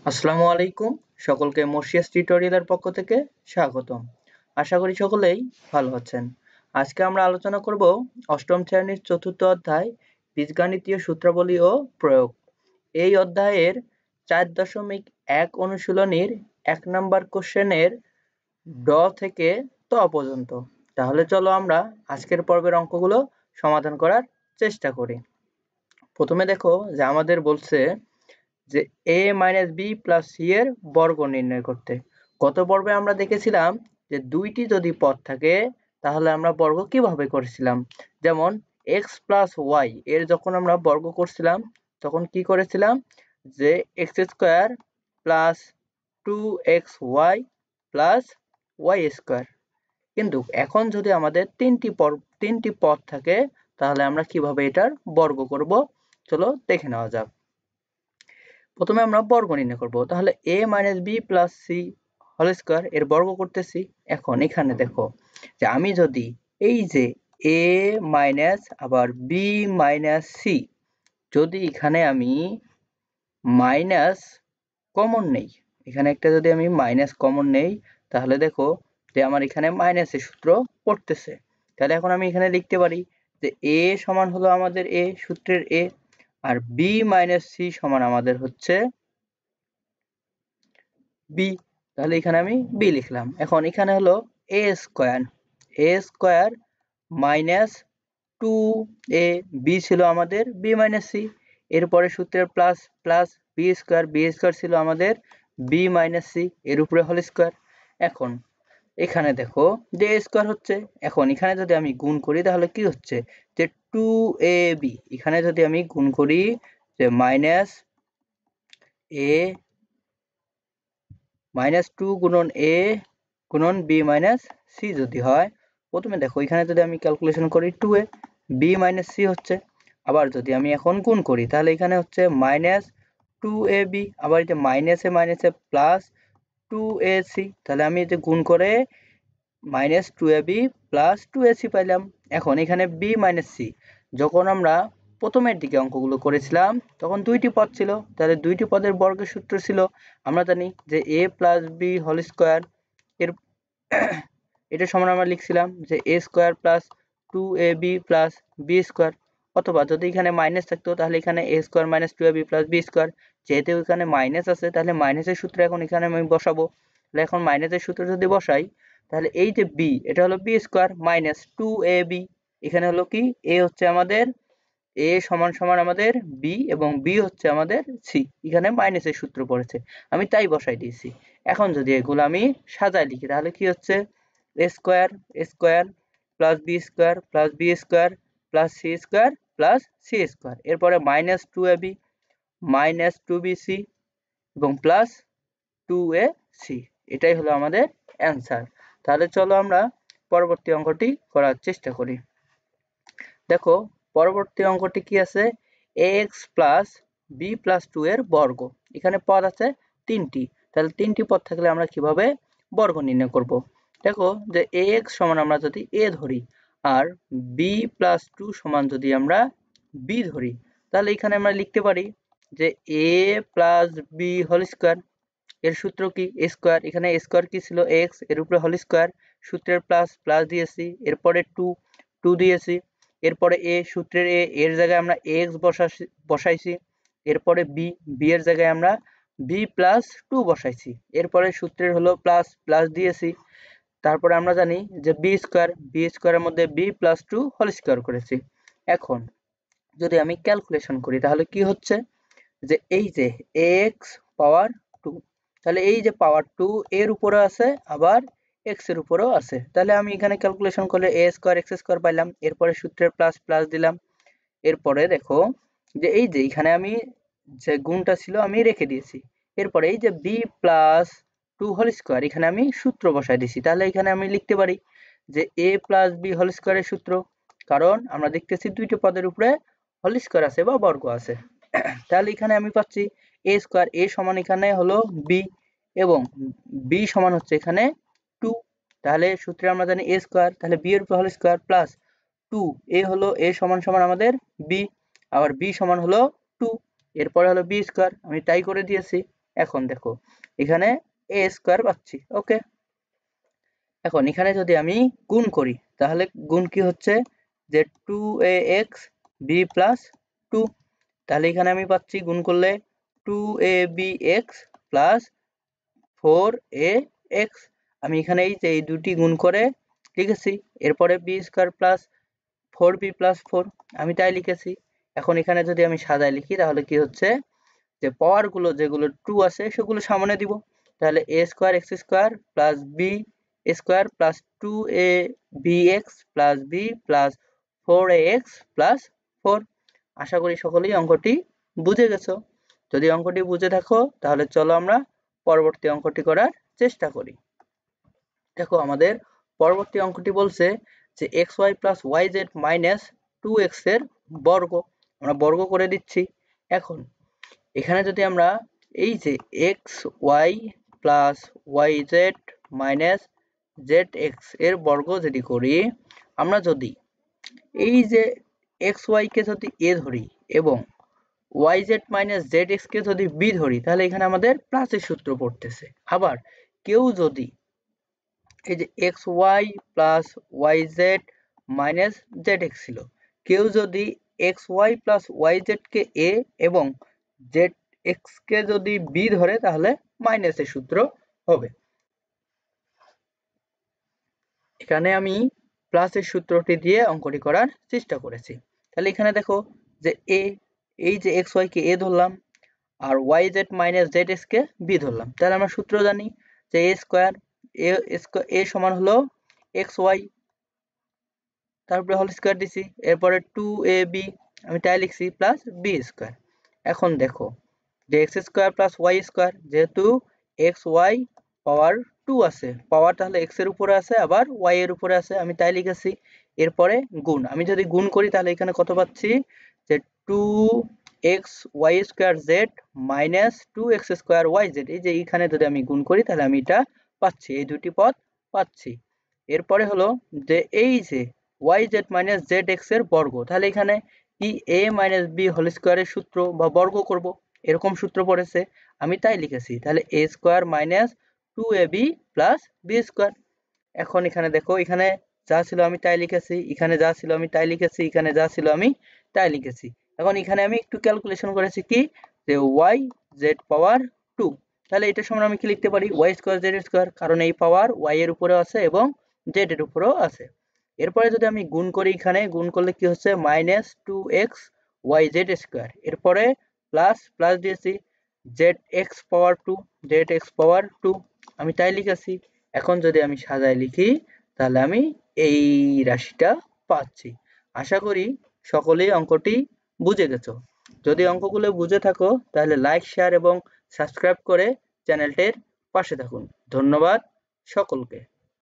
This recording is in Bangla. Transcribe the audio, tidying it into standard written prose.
আসসালামু আলাইকুম। সকলকে মর্সিয়াস টিউটোরিয়ালের পক্ষ থেকে স্বাগতম। আশা করি সকলেই ভালো আছেন। আজকে আমরা আলোচনা করব অষ্টম শ্রেণীর চতুর্থ অধ্যায় বীজগণিতীয় সূত্রাবলী ও প্রয়োগ। এই অধ্যায়ের 4.1 অনুশীলনীর 1 নম্বর কোশ্চেনের ড থেকে ত পর্যন্ত। তাহলে চলো আমরা আজকের পর্বের অঙ্কগুলো সমাধান করার চেষ্টা করি। প্রথমে দেখো যে আমাদের বলছে যে a - b + c এর বর্গ নির্ণয় করতে। গত পর্বে আমরা দেখেছিলাম যে দুইটি যদি পদ থাকে তাহলে আমরা বর্গ কিভাবে করেছিলাম। যেমন x + y এর যখন আমরা বর্গ করছিলাম তখন কি করেছিলাম যে x² + 2xy + y²। কিন্তু এখন যদি আমাদের তিনটি পদ থাকে তাহলে আমরা কিভাবে এটার বর্গ করব চলো দেখে নেওয়া যাক। প্রথমে আমরা বর্গ নির্ণয় করব। তাহলে a - b + c whole square এর বর্গ করতেছি। এখন এখানে দেখো যে আমি যদি এই যে a - আবার b - c যদি এখানে আমি মাইনাস কমন নেই, এখানে একটা যদি আমি মাইনাস কমন নেই তাহলে দেখো যে আমার এখানে মাইনাসের সূত্র পড়তেছে। তাহলে এখন আমি এখানে লিখতে পারি যে a সমান হলো আমাদের a সূত্রের a, আর b - c সমান আমাদের হচ্ছে b। তাহলে এখানে আমি b লিখলাম। এখন এখানে হলো a স্কয়ার মাইনাস 2ab ছিল আমাদের b - c, এরপরে সূত্রের প্লাস প্লাস b স্কয়ার ছিল আমাদের b - c এর উপরে হোল স্কয়ার। এখন এখানে দেখো যে a স্কয়ার হচ্ছে, এখন এখানে যদি আমি গুণ করি তাহলে কি হচ্ছে যে 2ab, এখানে যদি আমি গুণ করি যে মাইনাস a -2 গুণন a গুণন b - c যদি হয়, প্রথমে দেখো এখানে যদি আমি ক্যালকুলেশন করি 2a b - c হচ্ছে। আবার যদি আমি এখন গুণ করি তাহলে এখানে হচ্ছে -2ab, আবার এটা মাইনাসে প্লাস 2ac, তাহলে আমি এটা গুণ করে -2ab + 2ac পাইলাম। এখন এখানে b - c, যখন আমরা প্রথমের দিকে অঙ্কগুলো করেছিলাম তখন দুইটি পদ ছিল, তাহলে দুইটি পদের বর্গের সূত্র ছিল আমরা জানি যে a + b হোল স্কয়ার এর এটা সমান আমরা লিখছিলাম যে a square + 2ab + b square, অথবা যদি এখানে মাইনাস থাকতো তাহলে এখানে a square - 2ab + b square. যেহেতু এখানে মাইনাস আছে তাহলে মাইনাসের সূত্র এখন এখানে আমি বসাবো। তাহলে এখন মাইনাসের সূত্র যদি বসাই তাহলে এই যে b, এটা হলো b স্কয়ার - 2ab, এখানে হলো কি a হচ্ছে আমাদের a সমান সমান আমাদের b এবং b হচ্ছে আমাদের c, এখানে মাইনাসের সূত্র পড়েছে আমি তাই বসাই দিয়েছি। এখন যদি এগুলো আমি সাজায় লিখি তাহলে কি হচ্ছে a square + b square + b square + c square + c square, এরপরে -2ab -2bc এবং +2ac, এটাই হলো আমাদের অ্যান্সার। তাহলে চলো আমরা পরবর্তী অঙ্কটি করার চেষ্টা করি। দেখো পরবর্তী অঙ্কটি কি আছে, ax + b + 2 এর বর্গ। এখানে পদ আছে তিনটি, তাহলে তিনটি পদ থাকলে আমরা কিভাবে বর্গ নির্ণয় করব। দেখো যে ax সমান আমরা যদি a ধরি আর b + 2 সমান যদি আমরা b ধরি, তাহলে এখানে আমরা লিখতে পারি যে a + b হোল স্কয়ার এর সূত্র কি a স্কয়ার, এখানে a স্কয়ার কি ছিল x এর উপরে হোল স্কয়ার, সূত্রের প্লাস প্লাস দিয়েছি, এরপরে 2 দিয়েছি, এরপরে a সূত্রের a এর জায়গায় আমরা x বসাইছি, এরপরে b এর জায়গায় আমরা b + 2 বসাইছি, এরপরে সূত্রের হলো প্লাস প্লাস দিয়েছি, তারপরে আমরা জানি যে b স্কয়ারের মধ্যে b + 2 হোল স্কয়ার করেছি। এখন যদি আমি ক্যালকুলেশন করি তাহলে কি হচ্ছে যে এই যে x পাওয়ার 2, তাহলে এই যে পাওয়ার 2 এর উপরে আছে আবার x এর উপরেও আছে, তাহলে আমি এখানে ক্যালকুলেশন করলে a স্কয়ার x স্কয়ার পাইলাম, এরপরে সূত্রের প্লাস প্লাস দিলাম, এরপরে দেখো যে এই যে এখানে আমি যে গুণটা ছিল আমি রেখে দিয়েছি, এরপরে এই যে b + 2 হোল স্কয়ার এখানে আমি সূত্র বসাই দিয়েছি, তাহলে এখানে আমি লিখতে পারি যে a + b হোল স্কয়ারের সূত্র, কারণ আমরা দেখতেছি দুইটি পদের উপরে হোল স্কয়ার আছে বা বর্গ আছে। তাহলে এখানে আমি পাচ্ছি a স্কয়ার, a সমান এখানে হলো b এবং b সমান হচ্ছে এখানে 2, তাহলে সূত্রে আমরা জানি a স্কয়ার, তাহলে b এর উপর হোল স্কয়ার প্লাস 2, a হলো a সমান সমান আমাদের b, আবার b সমান হলো 2, এরপরে হলো b স্কয়ার, আমি তাই করে দিয়েছি। এখন দেখো এখানে a স্কয়ার পাচ্ছি। ওকে, এখন এখানে যদি আমি গুণ করি তাহলে গুণ কি হচ্ছে যে 2ax b প্লাস 2, তাহলে এখানে আমি পাচ্ছি গুণ করলে 2abx প্লাস 4ax। আমি এখানে এই যে এই দুটি গুণ করে লিখেছি, এরপরে b square plus 4b plus 4 আমি তাই লিখেছি। এখন এখানে যদি আমি সাজায় লিখি তাহলে কি হচ্ছে যে পাওয়ার গুলো যেগুলো 2 আছে সেগুলো সামনে দিব, তাহলে a square x square plus b square plus 2abx plus b plus 4ax plus 4। আশা করি সকলেই অঙ্কটি বুঝে গেছো। যদি অঙ্কটি বুঝে থাকো তাহলে চলো আমরা পরবর্তী অঙ্কটি করার চেষ্টা করি। দেখো আমাদের পরবর্তী অঙ্কটি বলছে যে xy plus yz minus 2x এর বর্গ, আমরা বর্গ করে দিচ্ছি। এখন এখানে যদি আমরা এই যে xy plus yz minus zx এর বর্গ যদি করি, আমরা যদি এই যে xy কে যদি a ধরি এবং yz মাইনাস zx কে যদি b ধরি তাহলে এখানে আমাদের প্লাসের সূত্র পড়তেছে। আবার কেউ যদি এই যে xy plus yz minus zx ছিল, কেউ যদি xy plus yz K a এবং zx কে যদি b ধরে তাহলে মাইনাসের সূত্র হবে। এখানে আমি প্লাসের সূত্রটি দিয়ে অঙ্কটি করার চেষ্টা করেছি। তাহলে এখানে দেখো যে a, এই যে xy কে a ধরলাম আর yz মাইনাস zx কে b ধরলাম, তাহলে আমরা সূত্র জানি যে a স্কয়ার a সমান হলো xy, তারপরে হোল স্কয়ার দিছি, এরপরে 2ab আমি তাই লিখছি প্লাস b স্কয়ার। এখন দেখো যে x square plus y square, যেহেতু xy পাওয়ার 2 আছে, পাওয়ার তাহলে x এর উপরে আছে আবার y এর উপরে আছে, আমি তাই লিখেছি। এরপরে গুণ, আমি যদি গুণ করি তাহলে এখানে কত পাচ্ছি যে 2xy square z minus 2x square yz, এই যে এখানে যদি আমি গুণ করি তাহলে আমি এটা পাচ্ছি, এই দুটি পদ পাচ্ছি। এরপরে হলো যে এই যে yz মাইনাস zx এর বর্গ, তাহলে এখানে কি a মাইনাস b হোল স্কয়ারের সূত্র বা বর্গ করব, এরকম সূত্র পড়েছে, আমি তাই লিখেছি। তাহলে a square minus 2ab plus b square. এখন এখানে দেখো এখানে যা ছিল আমি তাই লিখেছি, এখানে যা ছিল আমি তাই লিখেছি, এখানে যা ছিল আমি তাই লিখেছি। এখন এখানে আমি একটু ক্যালকুলেশন করেছি কি যে y z পাওয়ার 2, তাহলে এটা সমান আমি কি লিখতে পারি y স্কয়ার z স্কয়ার, কারণ এই পাওয়ার y এর উপরে আছে এবং z এর উপরেও আছে। এরপরে যদি আমি গুণ করি, এখানে গুণ করলে কি হচ্ছে মাইনাস 2x yz স্কয়ার, এরপরে প্লাস প্লাস দিয়েছি zx পাওয়ার 2 zx পাওয়ার 2 আমি তাই লিখেছি। এখন যদি আমি সাজায় লিখি তাহলে আমি এই রাশিটা পাচ্ছি। আশা করি সকলেই অঙ্কটি বুঝে গেছো। যদি অঙ্কগুলো বুঝে থাকো তাহলে লাইক শেয়ার এবং সাবস্ক্রাইব করে চ্যানেলটির পাশে থাকুন। ধন্যবাদ সকলকে।